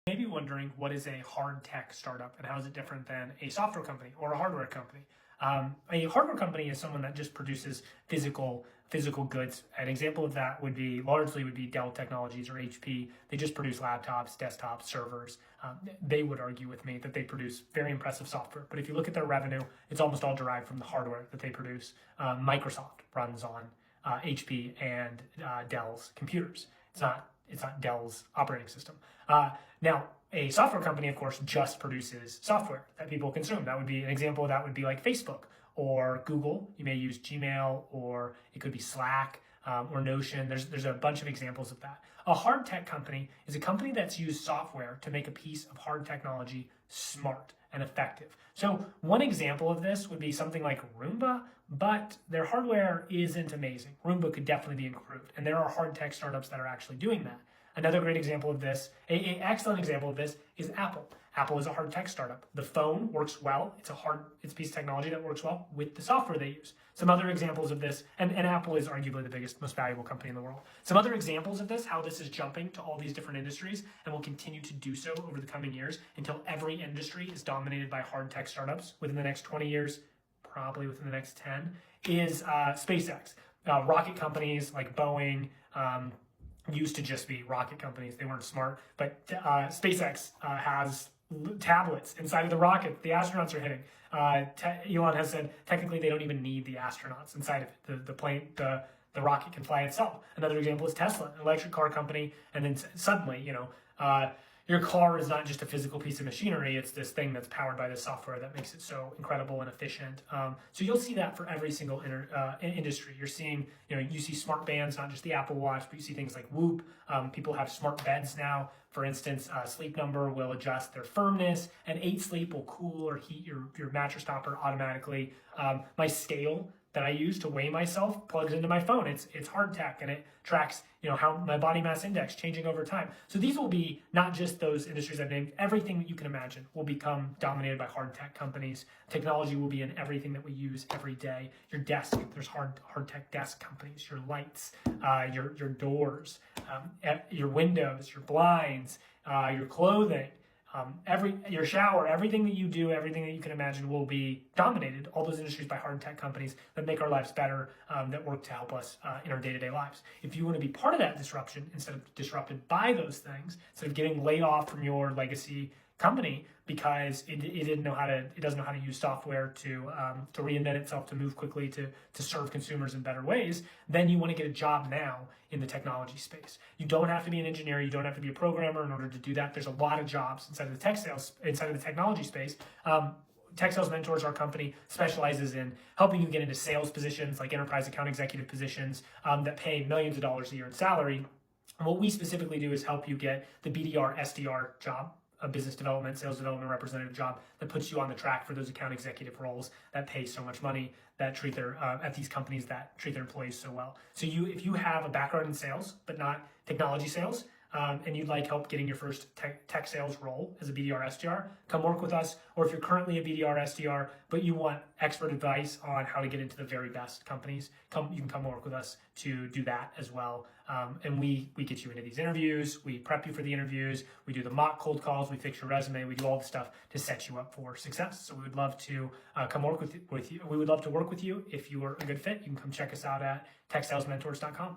Maybe wondering, what is a hard tech startup and how is it different than a software company or a hardware company? A hardware company is someone that just produces physical goods. An example of that would be Dell Technologies or HP. They just produce laptops, desktops, servers. They would argue with me that they produce very impressive software. But if you look at their revenue, it's almost all derived from the hardware that they produce. Microsoft runs on HP and Dell's computers. It's not Dell's operating system. Now, a software company, of course, just produces software that people consume. That would be an example. That would be like Facebook or Google. You may use Gmail, or it could be Slack or Notion. There's a bunch of examples of that. A hard tech company is a company that's used software to make a piece of hard technology smart and effective. So one example of this would be something like Roomba, but their hardware isn't amazing. Roomba could definitely be improved, and there are hard tech startups that are actually doing that. Another great example of this, an excellent example of this, is Apple. Apple is a hard tech startup. The phone works well. It's a piece of technology that works well with the software they use. Some other examples of this, and Apple is arguably the biggest, most valuable company in the world. Some other examples of this, how this is jumping to all these different industries and will continue to do so over the coming years until every industry is dominated by hard tech startups within the next 20 years, probably within the next 10, is SpaceX. Rocket companies like Boeing, used to just be rocket companies. They weren't smart, but SpaceX has tablets inside of the rocket the astronauts are hitting. Elon has said technically they don't even need the astronauts inside of it. The plane, the rocket can fly itself. Another example is Tesla, an electric car company, and then suddenly, your car is not just a physical piece of machinery. It's this thing that's powered by the software that makes it so incredible and efficient. So you'll see that for every single industry. You're seeing, you see smart bands, not just the Apple Watch, but you see things like Whoop. People have smart beds now. For instance, Sleep Number will adjust their firmness, and 8 Sleep will cool or heat your mattress topper automatically. My scale that I use to weigh myself plugs into my phone. It's hard tech, and it tracks how my body mass index changing over time. So these will be not just those industries I've named. Everything that you can imagine will become dominated by hard tech companies. Technology will be in everything that we use every day. Your desk, there's hard tech desk companies. Your lights, your doors, your windows, your blinds, your clothing. Your shower, everything that you do, everything that you can imagine will be dominated, all those industries, by hard tech companies that make our lives better, that work to help us in our day-to-day lives. If you want to be part of that disruption, instead of disrupted by those things, instead of getting laid off from your legacy company because it doesn't know how to use software to reinvent itself, to move quickly, to serve consumers in better ways, then you want to get a job now in the technology space. You don't have to be an engineer, you don't have to be a programmer in order to do that. There's a lot of jobs inside of the technology space. Tech Sales Mentors, our company, specializes in helping you get into sales positions like enterprise account executive positions that pay millions of dollars a year in salary. And what we specifically do is help you get the BDR, SDR job, a business development, sales development representative job that puts you on the track for those account executive roles that pay so much money, that treat at these companies that treat their employees so well. So if you have a background in sales, but not technology sales, and you'd like help getting your first tech sales role as a BDR SDR, come work with us. Or if you're currently a BDR SDR, but you want expert advice on how to get into the very best companies, you can come work with us to do that as well. And we get you into these interviews, we prep you for the interviews, we do the mock cold calls, we fix your resume, we do all the stuff to set you up for success. So we would love to come work with you. We would love to work with you. If you are a good fit, you can come check us out at techsalesmentors.com.